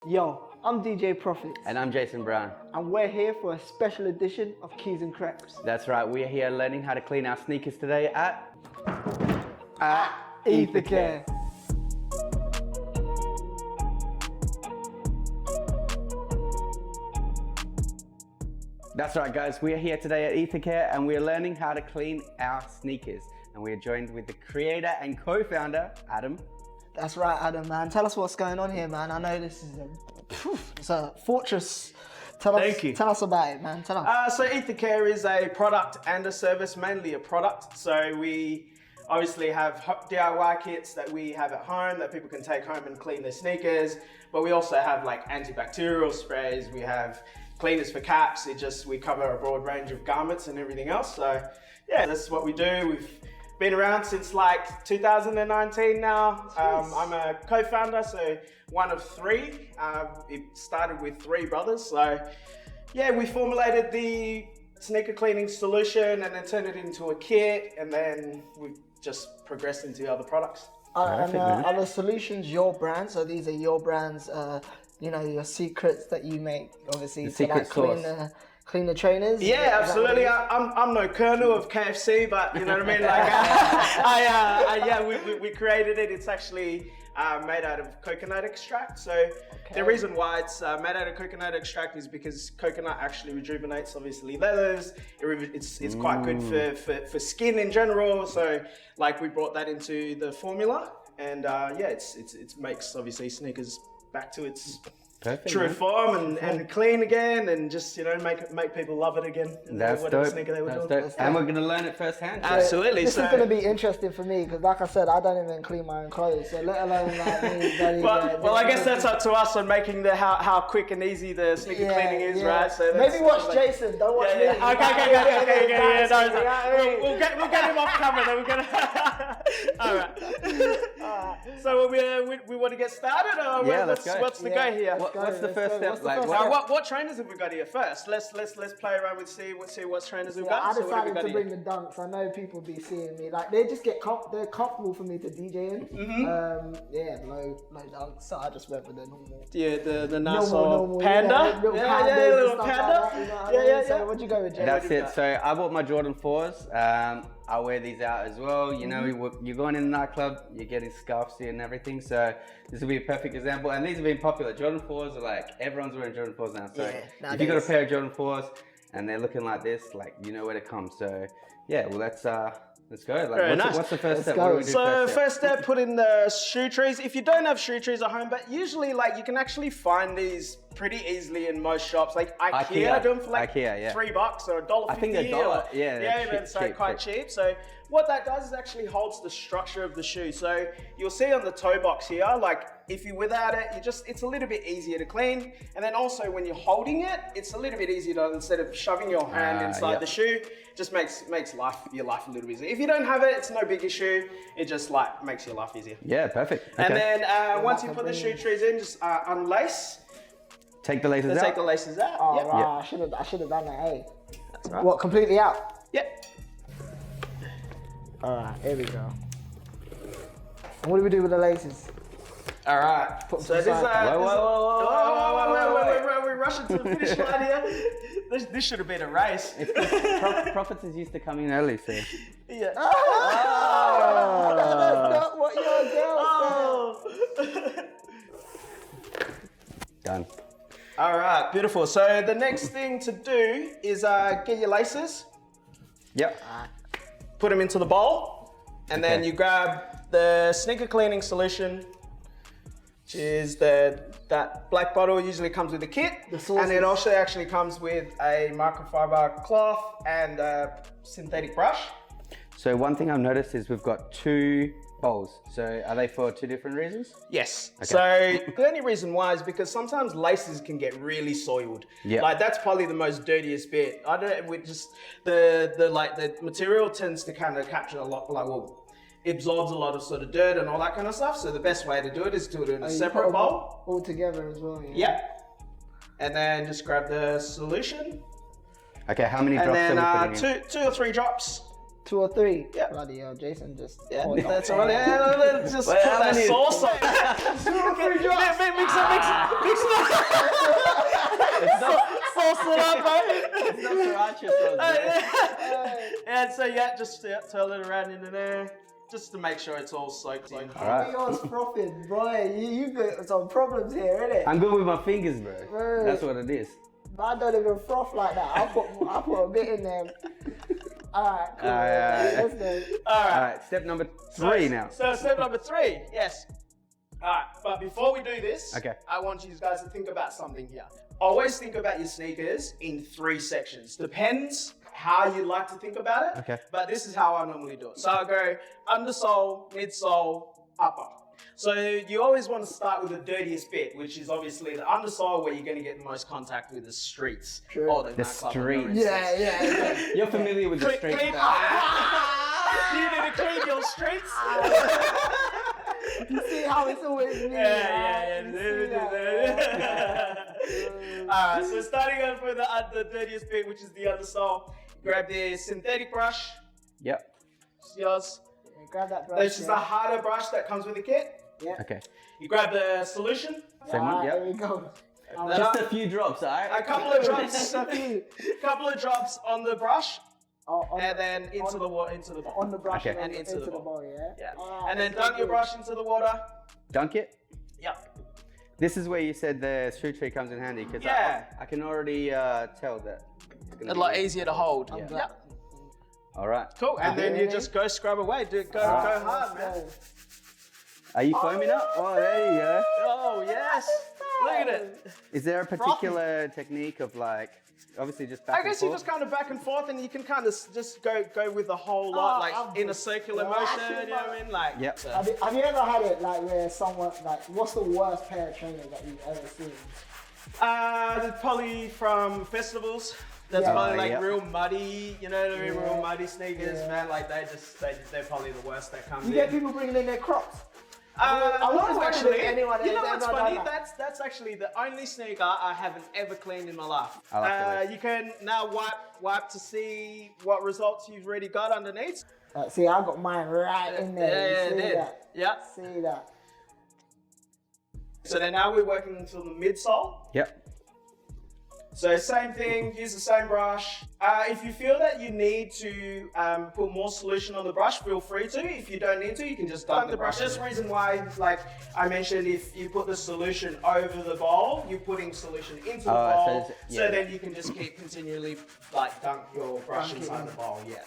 Yo, I'm DJ Profits. And I'm Jaysnbrwn. And we're here for a special edition of Keys and Creps. That's right, we're here learning how to clean our sneakers today at Aether Care. That's right guys, we're here today at Aether Care and we're learning how to clean our sneakers. And we're joined with the creator and co-founder, Adam. That's right, Adam, man. Tell us what's going on here, man. I know this is it's a fortress. Tell us about it, man. Tell us. So Aether Care is a product and a service, mainly a product. So we obviously have DIY kits that we have at home that people can take home and clean their sneakers. But we also have like antibacterial sprays. We have cleaners for caps. We cover a broad range of garments and everything else. So yeah, that's what we do. We've been around since like 2019 now. I'm a co-founder, so one of three. It started with three brothers. So yeah, we formulated the sneaker cleaning solution and then turned it into a kit, and then we've just progressed into other products. Are the solutions your brand? So these are your brands, you know, your secrets that you make, obviously, to like clean the trainers? Yeah, absolutely. I'm no colonel of KFC, but you know what I mean? Like, we created it. It's actually made out of coconut extract. So the reason why it's made out of coconut extract is because coconut actually rejuvenates, obviously, leathers. It's quite good for skin in general. So like we brought that into the formula, and yeah, it makes obviously sneakers back to its true form and clean again, and just, you know, make people love it again. That's dope. Sneaker they were doing. And we're going to learn it firsthand. Absolutely. This is going to be interesting for me because, like I said, I don't even clean my own clothes, so let alone like me. Well, I guess that's up to us on making how quick and easy the sneaker cleaning is, right? So maybe watch Jason. Don't watch me. Okay. We'll get him off camera. Then we're gonna. All right. So we want to get started, or let's go. What's the go here? What's the first step? What trainers have we got here first? Let's play around with see what trainers we've got. I decided to bring the dunks. I know people be seeing me like they just get they're comfortable for me to DJ in. Low dunks. So I just went with the normal. Yeah, the normal panda. Little panda. So what'd you go with, Jay? That's it. So I bought my Jordan 4s. I wear these out as well. You know, you're going in a nightclub, you're getting scarves here and everything. So this will be a perfect example. And these have been popular. Jordan 4s are like, everyone's wearing Jordan 4s now. So if you got a pair of Jordan 4s and they're looking like this, like, you know where to come. So yeah, well, let's go. Like, what's the first step? What do we do first step, put in the shoe trees. If you don't have shoe trees at home, but usually like you can actually find these pretty easily in most shops. Like IKEA do them for like $3 or $1.50. I think $1. Yeah, quite cheap. So what that does is actually holds the structure of the shoe. So you'll see on the toe box here, like if you're without it, it's a little bit easier to clean. And then also when you're holding it, it's a little bit easier to, instead of shoving your hand inside the shoe, just makes your life a little easier. If you don't have it, it's no big issue. It just like makes your life easier. Yeah, perfect. Okay. And then once you put the shoe trees in, just unlace. Take the laces out. Take the laces out. Oh, right. I should have done that. Hey, that's right. What, completely out? Yep. All right, here we go. And what do we do with the laces? All right. So this wait, we're rushing to the finish line here. This should have been a race. Profits is used to coming early, so. Yeah. That's not what your girl said. Done. All right, beautiful. So the next thing to do is get your laces. Yep. Put them into the bowl, and then you grab the sneaker cleaning solution, which is that black bottle. Usually comes with a kit, and it also actually comes with a microfiber cloth and a synthetic brush. So one thing I've noticed is we've got 2 bowls. So are they for 2 different reasons? Yes. Okay. So the only reason why is because sometimes laces can get really soiled. Yeah. Like that's probably the most dirtiest bit. I don't. We just the material tends to kind of capture a lot. It absorbs a lot of sort of dirt and all that kind of stuff. So the best way to do it is to do it in a separate bowl. All together as well. Yeah. And then just grab the solution. Okay. How many drops are we putting in? 2 or 3 drops. 2 or 3? Yeah. Bloody hell, Jason just... Yeah, that's all right. Yeah, just put that sauce on. 2 or 3 drops. Mix it. sauce it up, mate. It's not sriracha sauce, bro. And so just twirl it around into there, just to make sure it's all soaked in. Alright. Yours frothing, boy. You got some problems here, innit? I'm good with my fingers, bro. Bro. That's what it is. I don't even froth like that. I put a bit in there. Alright, cool. Alright. Let's go. Alright, step number 3 now. So step number 3, yes. Alright, but before we do this, Okay. I want you guys to think about something here. Always think about your sneakers in 3 sections. Depends how you like to think about it. Okay. But this is how I normally do it. So I'll go undersole, midsole, upper. So you always want to start with the dirtiest bit, which is obviously the undersole, where you're going to get the most contact with the streets. Sure. Or The nightclub, streets. Yeah. You're familiar with the street Clean. stuff. You need to clean your streets. You see how it's always me. Yeah. You see that, Alright, so starting off with the dirtiest bit, which is the undersole. Grab the synthetic brush. Yep. It's yours. yeah. Grab that brush. This is the harder brush that comes with the kit. Yeah. Okay. You grab the solution. Same one, Alright, yep. There we go. Just a few drops, alright? A couple of drops on the brush, On and then into the water, into the bowl. on the brush Okay. and into the bowl. bowl, yeah? Yeah. Alright, And then let's dunk your do brush into the water. Dunk it. Yep. This is where you said the shoe tree comes in handy, because Yeah. I can already tell that it's gonna A be lot easy. easier to hold. I'm Yep. glad. Alright. Cool. And then you Really? just go scrub away. Go Alright. hard, man. Are you foaming up? Oh, there you go. Oh yes. Look at it. Is there a particular technique of like, obviously just back I guess and you forth? just kind of back and forth, and you can kind of just go with the whole lot, like I'm in a just circular flashing motion. You know what I mean? Like. Yep. so- Have you ever had it like where someone like what's the worst pair of trainers that you've ever seen? Probably from festivals. That's Yeah. probably Oh, like yeah. real muddy, you know what I mean? Yeah. Real muddy sneakers, Yeah. man. Like they're probably the worst that comes You get in. people bringing in their Crocs. I always know wondered actually. if anyone You know has what's ever funny? done that. That's actually the only sneaker I haven't ever cleaned in my life. I like the way. You can now wipe to see what results you've already got underneath. See, I got mine right in there. Yeah, You see it did. that? Yeah. See that? So then now we're working until the midsole. Yep. So same thing, use the same brush. If you feel that you need to put more solution on the brush, feel free to. If you don't need to, you can just dunk the brush. That's the reason why, like I mentioned, if you put the solution over the bowl, you're putting solution into the Oh, so bowl. it's- So yeah. then you can just keep continually like dunk your brush inside the bowl. Yeah.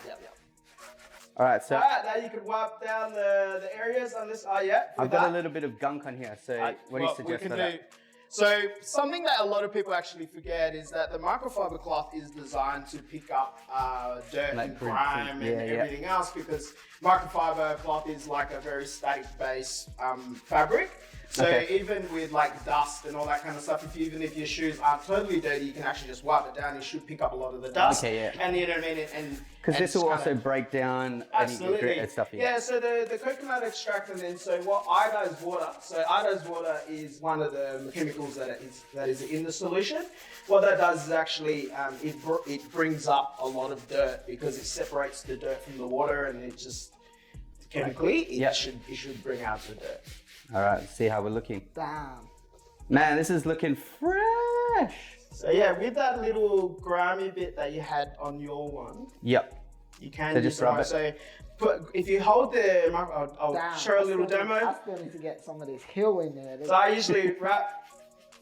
Alright, so Alright, now you can wipe down the areas on this. I've got a little bit of gunk on here, so what do you suggest for that? So something that a lot of people actually forget is that the microfiber cloth is designed to pick up dirt Like and print, grime yeah, and yeah. everything else, because microfiber cloth is like a very static base fabric. So Okay. even with like dust and all that kind of stuff, even if your shoes aren't totally dirty, you can actually just wipe it down. You should pick up a lot of the dust. Okay, yeah. And you know what I mean? Because and this will just also kinda- break down any Absolutely. grit and stuff. Yeah, so the coconut extract, and then so what iodized water. So iodized water is one of the chemicals that is in the solution. What that does is actually it brings up a lot of dirt, because it separates the dirt from the water, and it just chemically it should bring out the dirt. Alright, let's see how we're looking. Damn. Man, this is looking fresh. So yeah, with that little grimy bit that you had on your one, Yep. you can So use just rub it. So if you hold the I'll Damn. show a little I still demo. I still need to get some of this hill in there. So I usually wrap,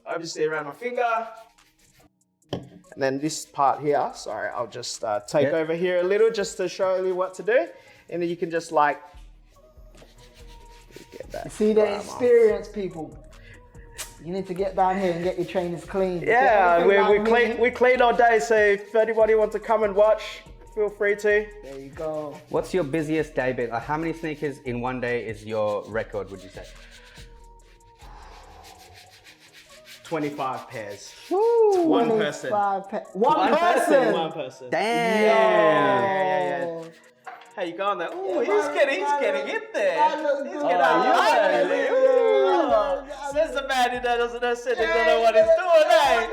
obviously, around my finger. And then this part here, sorry, I'll just take over here a little just to show you what to do. And then you can just like, get that. See the grime off. experienced people. You need to get down here and get your trainers clean. Yeah, Get everything like me. we clean all day, so if anybody wants to come and watch, feel free to. There you go. What's your busiest day bit? Like, how many sneakers in one day is your record, would you say? 25 pairs. Woo, One person. 25 One One person. person. One person. Damn! Yeah. How you going there? Ooh, he's getting in there. That looks He's good. getting Oh, there. you Ooh. Says the man who doesn't know, said he don't know what he's doing, eh?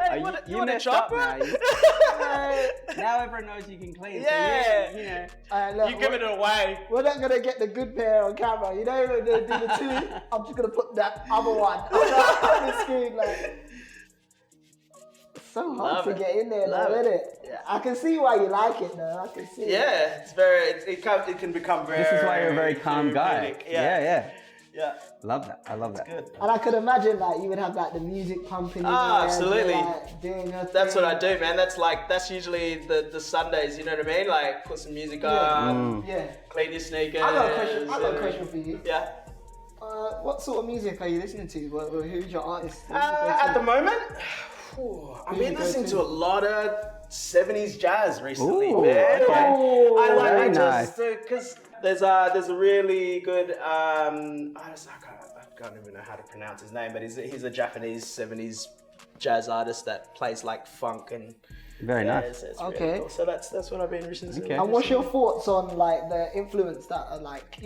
Hey, you want a messed up chopper? now. Now everyone knows you can clean. Yeah. So you know. Look, You giving it away. we're not gonna get the good pair on camera. You know, when they do the two, I'm just gonna put that other one on the screen. Like, so hard Love to it. get in there, Love though, it. isn't it? Yeah. I can see why you like it, though. I can see. Yeah, it's very. It can become very. This is why you're a very calm guy. therapeutic. Yeah. Yeah. Love that. I love that. Good. And I could imagine like you would have like the music pumping. in Ah, your head, absolutely. like, doing your That's thing. what I do, man. That's usually the Sundays. You know what I mean? Like put some music on, Yeah. clean your sneakers. I got a question for you. Yeah. What sort of music are you listening to? Who's your artist? At the moment, I've been you go listening to? to a lot of 70s jazz recently, Ooh, man. okay. I like Very it nice. just because there's a really good I can't even know how to pronounce his name, but he's a Japanese 70s jazz artist that plays like funk and Very nice. it's Okay. really cool. So that's what I've been listening to. Okay. And what's your thoughts on like the influence that are like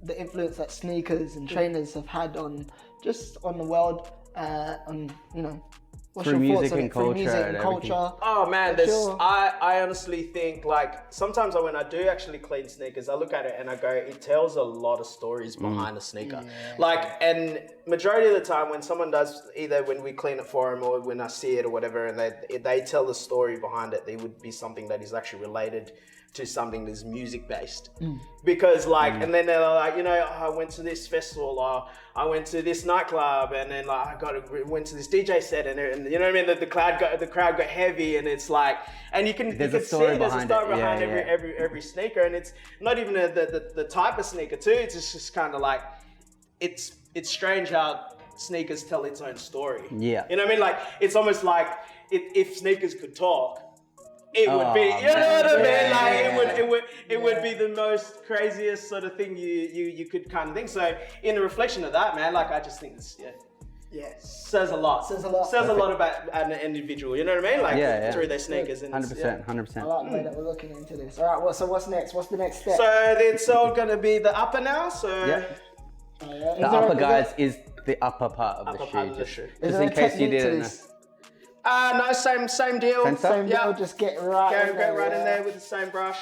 the influence that sneakers and trainers have had on the world on what's Through your thoughts music on and it through culture music and and culture? Oh man, What's your- I honestly think like sometimes when I do actually clean sneakers, I look at it and I go, it tells a lot of stories behind a sneaker. Like, and majority of the time when someone does, either when we clean it for them or when I see it or whatever, and they tell the story behind it, they would be something that is actually related to something that's music based. Because like, and then they're like, I went to this festival or I went to this nightclub and then like went to this DJ set and you know what I mean? The crowd got heavy and it's like, and you can see there's a story behind every sneaker, and it's not even the type of sneaker too. It's just kind of like, it's strange how sneakers tell its own story. Yeah. You know what I mean? Like, it's almost like if sneakers could talk, it would be, you know man. what I mean? Yeah. Like it would be the most craziest sort of thing you could kind of think. So in the reflection of that, man, like I just think it's says a lot. Says a lot. Says a lot about an individual. You know what I mean? Like through their sneakers and 100%. I 100%. like the way that we're looking into this. All right, so what's next? What's the next step? So it's all gonna be the upper now. So Yeah. Oh, yeah. The upper, guys, is the upper part of upper the shoe. part of the Just, shoe. Is just there in a case you technique to didn't know. this? No, same deal. Same stuff? Same Yeah. deal, just get right Go in there. right in yeah. there with the same brush.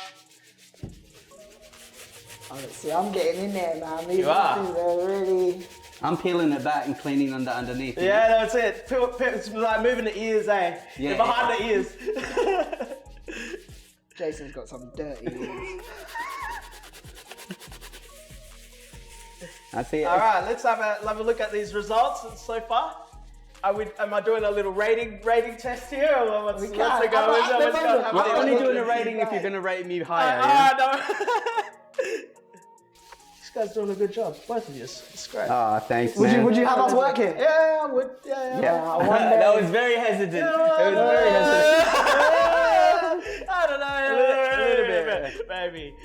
Oh, let's see, I'm getting in there, man. These You are. things are really... I'm peeling it back and cleaning underneath. you know? Yeah, that's it. It's like moving the ears, eh? Yeah. Behind the ears. Jason's got some dirty ears. I see it. All right, let's have a look at these results so far. Am I doing a little rating test here, or what's We the can. go? At the moment, We're I'm only not doing a looking rating if right. you're going to rate me higher. yeah? No. This guy's doing a good job, both of you. It's great. Oh, thanks, man. Would you have us work here? Yeah, I would. Yeah. Yeah. one day- That was very hesitant. It was very hesitant. I don't know. A little bit. Maybe.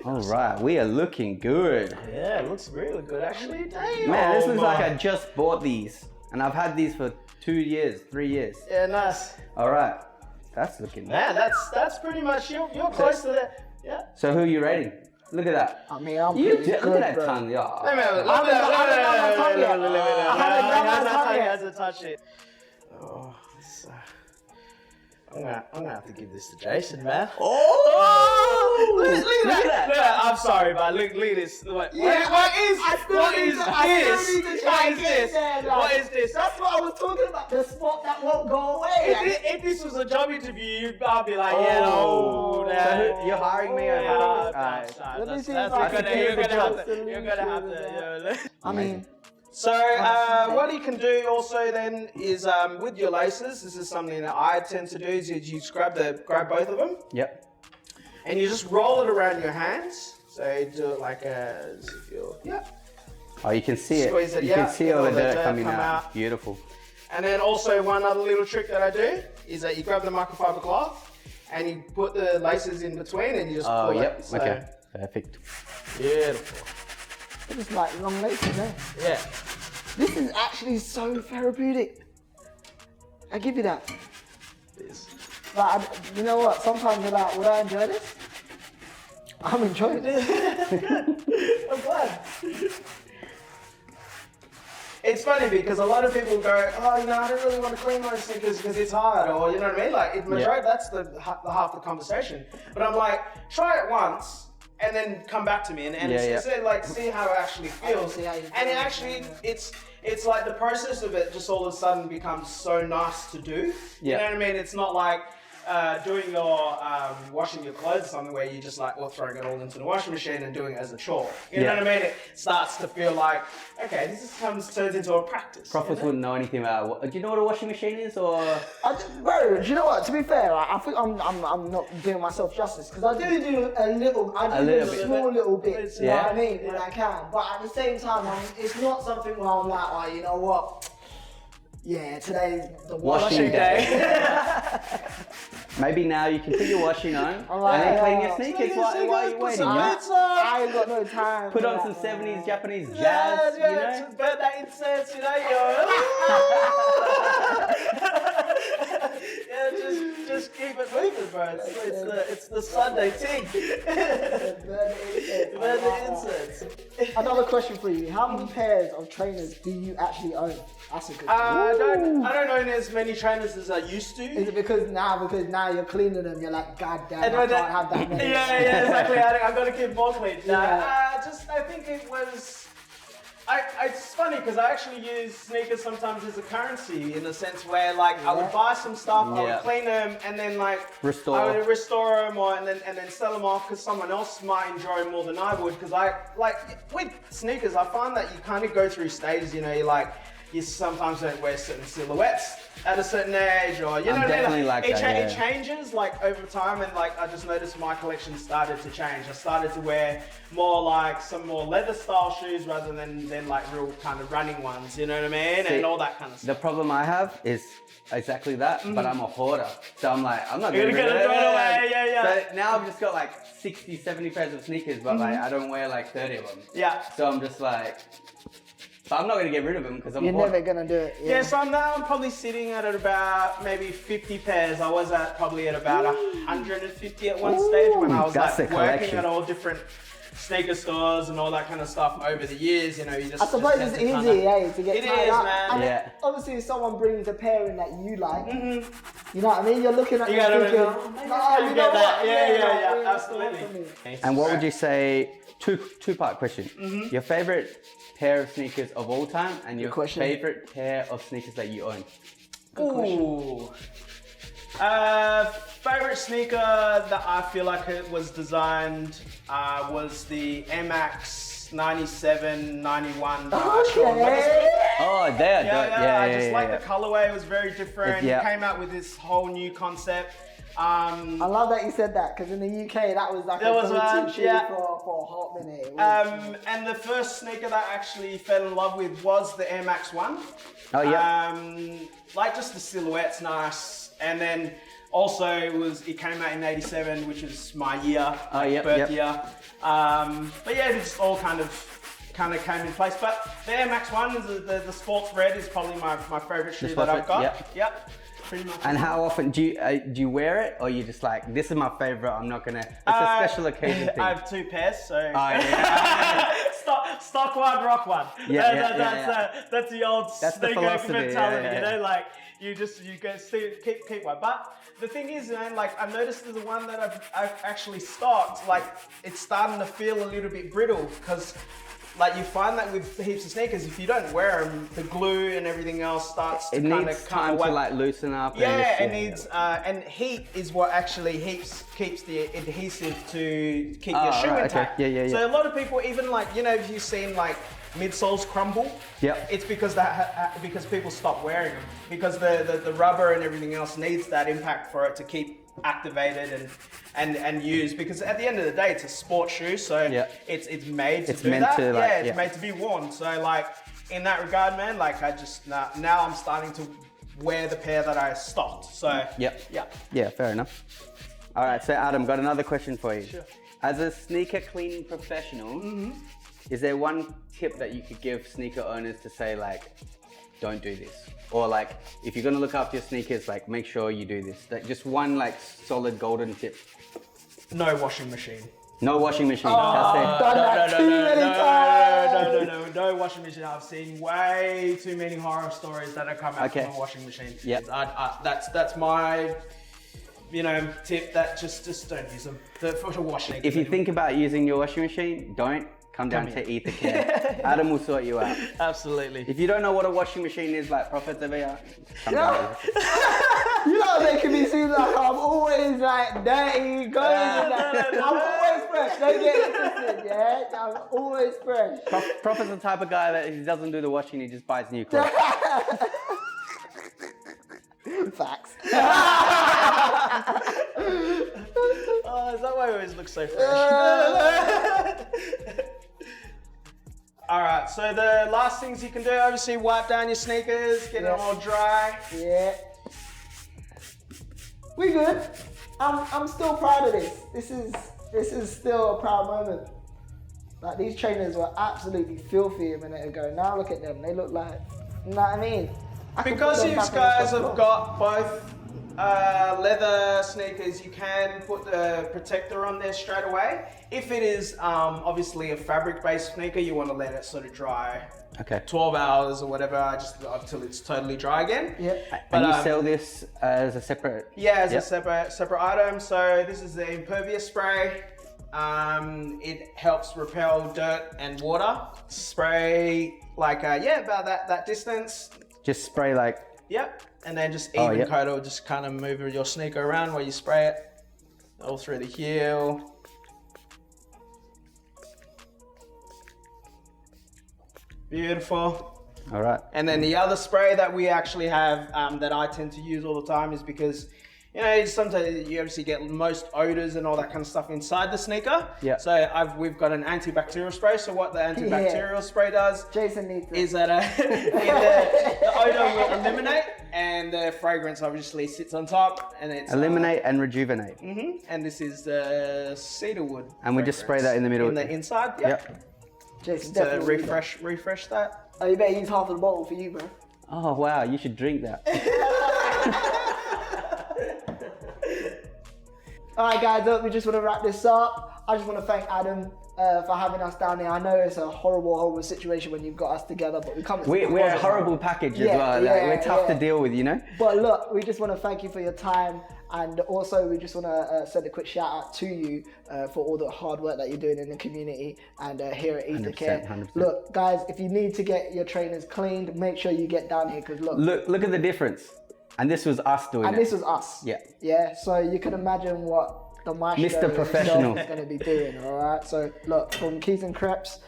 All right, we are looking good. Yeah, it looks really good actually. Damn. Man, this looks like I just bought these. And I've had these for 2 years, 3 years. Yeah, nice. All right, that's looking Man, that's pretty much you're close to that. Yeah. So who are you rating? Look at that. I mean, I'm You pretty look good, at that bro. tongue, yeah. Let me have a I haven't done my tongue yet. hasn't touched it. Oh, I'm gonna have to give this to Jason, man. Oh! Look at that. Look at that. I'm sorry, but look at this. What is this? That's what I was talking about. The spot that won't go away. If this was a job interview, I'd be like, yeah, Oh. no. So you're hiring me or Let Let me me see see. if I can You're get gonna the have to. You're gonna have to. I mean, So what you can do also then is with your laces, this is something that I tend to do, is you just grab both of them Yep. and you just roll it around your hands. So you do it like as if you're, Oh, you can see it. Squeeze it, You yeah. can see all the All the dirt dirt coming come out. out. Beautiful. And then also one other little trick that I do is that you grab the microfiber cloth and you put the laces in between and you just Oh, pull yep. it. So, Okay. Perfect. Beautiful. it's just like long laces, eh? Yeah. This is actually so therapeutic. I give you that. It is. Like, you know what? Sometimes you're like, would I enjoy this? I'm enjoying it. I'm glad. It's funny because a lot of people go, oh, I don't really want to clean my sneakers because it's hard, or you know what I mean? Like, majority, that's the half the conversation. But I'm like, try it once and then come back to me and Yeah, see how it actually feels. see how you And it feel. actually, it's like the process of it just all of a sudden becomes so nice to do. You know what I mean? It's not like doing your washing your clothes or something where you just like throwing it all into the washing machine and doing it as a chore. You know what I mean? It starts to feel like, okay, this turns into a practice. Profits wouldn't know anything about it. Do you know what a washing machine is, or? Bro, do you know what? To be fair, I think I'm not doing myself justice because I do a little, small little bits. You know what I mean? When I can, but at the same time, it's not something where I'm like, oh, you know what? Yeah, today's the washing day. Maybe now you can put your washing on and then clean your sneakers. Why are you waiting? I ain't got no time. Put on some 70s Japanese jazz, you know? Just burn that incense, you know, yeah, just keep it moving, bro. It's the Sunday thing. Burn the incense. Another question for you. How many pairs of trainers do you actually own? That's a good I don't own as many trainers as I used to. Is it because now you're cleaning them, you're like, God damn, I can't have that many. Yeah, exactly. I've got to keep more clean. I think it was. It's funny because I actually use sneakers sometimes as a currency in the sense where I would buy some stuff, I would clean them, and then I would restore them and then sell them off because someone else might enjoy more than I would. Because with sneakers, I find that you kind of go through stages. You know, you sometimes don't wear certain silhouettes at a certain age, or you know what I mean? It changes over time, and I just noticed my collection started to change. I started to wear more some more leather style shoes rather than real kind of running ones. You know what I mean? And all that kind of stuff. The problem I have is exactly that, but I'm a hoarder, so I'm like, I'm not gonna throw it away. Yeah. So now I've just got 60, 70 pairs of sneakers, but I don't wear 30 of them. Yeah. So I'm just but I'm not going to get rid of them because I'm You're never going to do it. Yeah, so now I'm probably sitting at about maybe 50 pairs. I was probably at about 150 at one stage when I was working at all different sneaker stores and all that kind of stuff over the years. You know, you just. I suppose it's easy, to get tied up. Man. And obviously, if someone brings a pair in that you like, you know what I mean? You're looking at you thinking, you get that. Yeah, absolutely. And what would you say? Two-part question. Your favorite pair of sneakers of all time, and your favorite pair of sneakers that you own. Favorite sneaker that I feel like it was designed was the Air Max 97, 91. Oh, there. Yeah, I just like the colorway. It was very different. It came out with this whole new concept. I love that you said that because in the UK that was a go-to shoe for a hot minute. And the first sneaker that I actually fell in love with was the Air Max 1. Oh yeah. Just the silhouette's nice, and then also it came out in '87, which is my year, birth year. But yeah, it just all kind of came in place. But the Air Max 1 is the sports red is probably my favorite shoe that I've got. Yep. And how often do you wear it, or you just this is my favorite? I'm not gonna. It's a special occasion thing. I have 2 pairs, so stock one, rock one. That's the old sneaker mentality. You know, you go keep one. But the thing is, man, I've noticed the one that I've actually stocked, it's starting to feel a little bit brittle because. You find that with heaps of sneakers, if you don't wear them, the glue and everything else starts to kind of time to loosen up. Yeah, it needs and heat is what actually keeps the adhesive to keep your shoe intact. Okay. Yeah. So a lot of people, even if you've seen midsoles crumble, it's because because people stop wearing them because the rubber and everything else needs that impact for it to keep activated and used, because at the end of the day it's a sports shoe, so it's made to do that. It's made to be worn. So in that regard, man, I just now I'm starting to wear the pair that I stocked. So yeah, fair enough. All right, so Adam, got another question for you. Sure. As a sneaker cleaning professional, is there one tip that you could give sneaker owners to say don't do this? Or if you're gonna look after your sneakers, make sure you do this. Just one solid golden tip. No washing machine. No washing machine. No washing machine. I've seen way too many horror stories that have come out from a washing machine. Yeah. That's my tip. That just don't use them for washing. If you think about using your washing machine, don't come down to Aether Care. Adam will sort you out. Absolutely. If you don't know what a washing machine is, like Profits over here, come down here. You're not making me seem like I'm always like dirty, going I'm always fresh. Don't get it twisted, yeah? I'm always fresh. Profit's the type of guy that he doesn't do the washing, he just buys new clothes. Facts. Oh, is that why he always looks so fresh? All right, so the last things you can do, obviously wipe down your sneakers, get them all dry. Yeah. We good. I'm still proud of this. This is still a proud moment. Like these trainers were absolutely filthy a minute ago. Now look at them. They look like, you know what I mean? Because you guys have got both leather sneakers, you can put the protector on there straight away. If it is obviously a fabric-based sneaker, you want to let it sort of dry. Okay. 12 hours or whatever, just until it's totally dry again. Yeah. And you sell this as a separate? Yeah, as a separate item. So this is the impervious spray. It helps repel dirt and water. Spray like about that distance. Just spray like? Yep. And then just even coat it, just kind of move your sneaker around while you spray it all through the heel. Beautiful. All right. And then the other spray that we actually have that I tend to use all the time is because, you know, sometimes you obviously get most odors and all that kind of stuff inside the sneaker. Yeah. So we've got an antibacterial spray. So what the antibacterial spray does Jason needs it. is that the odor will eliminate and the fragrance obviously sits on top. And it's Eliminate and rejuvenate. And this is the cedarwood. And we just spray that in the middle. In the inside. Yep. Jason To definitely refresh that. Oh, you better use half of the bottle for you, bro. Oh wow, you should drink that. Alright guys, look, we just want to wrap this up. I just want to thank Adam for having us down here. I know it's a horrible situation when you've got us together, but we come. We're a horrible package as well. We're tough to deal with, you know. But look, we just want to thank you for your time, and also we just want to send a quick shout out to you for all the hard work that you're doing in the community and here at Aether Care. 100%. Look, guys, if you need to get your trainers cleaned, make sure you get down here because look at the difference. And this was us doing it. And this was us. Yeah. Yeah. So you can imagine what the maestro Mr. Professional is going to be doing. All right. So look, from Keys and Creps,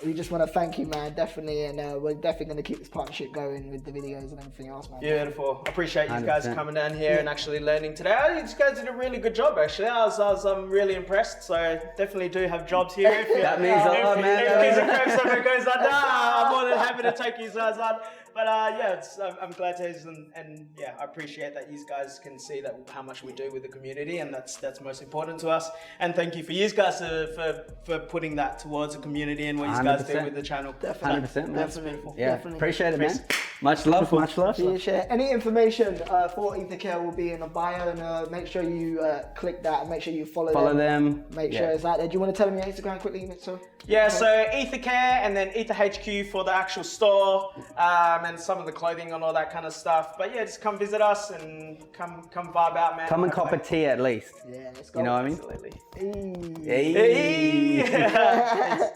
we just want to thank you, man. Definitely, and we're definitely going to keep this partnership going with the videos and everything else, man. Beautiful. Appreciate you guys 100%. coming down here and actually learning today. You guys did a really good job, actually. I'm really impressed. So definitely do have jobs here. That means a lot, man. If Keys and Creps ever goes under, I'm more than happy to take you guys on. But I'm glad to hear, and I appreciate that you guys can see that how much we do with the community, and that's most important to us. And thank you for you guys for putting that towards the community and what you guys do with the channel. 100%, man. That's beautiful. Yeah, Definitely. appreciate it, man. Much love, much love. Share. Any information for Aether Care will be in the bio, and make sure you click that and make sure you follow them. Make sure it's out there. Do you want to tell them your Instagram quickly, Midsole? Yeah, so Aether Care and then Aether HQ for the actual store and some of the clothing and all that kind of stuff. But yeah, just come visit us and come vibe out, man. Come and cop a tea at least. Yeah, let's go. You know what I mean? Absolutely. Hey. Hey.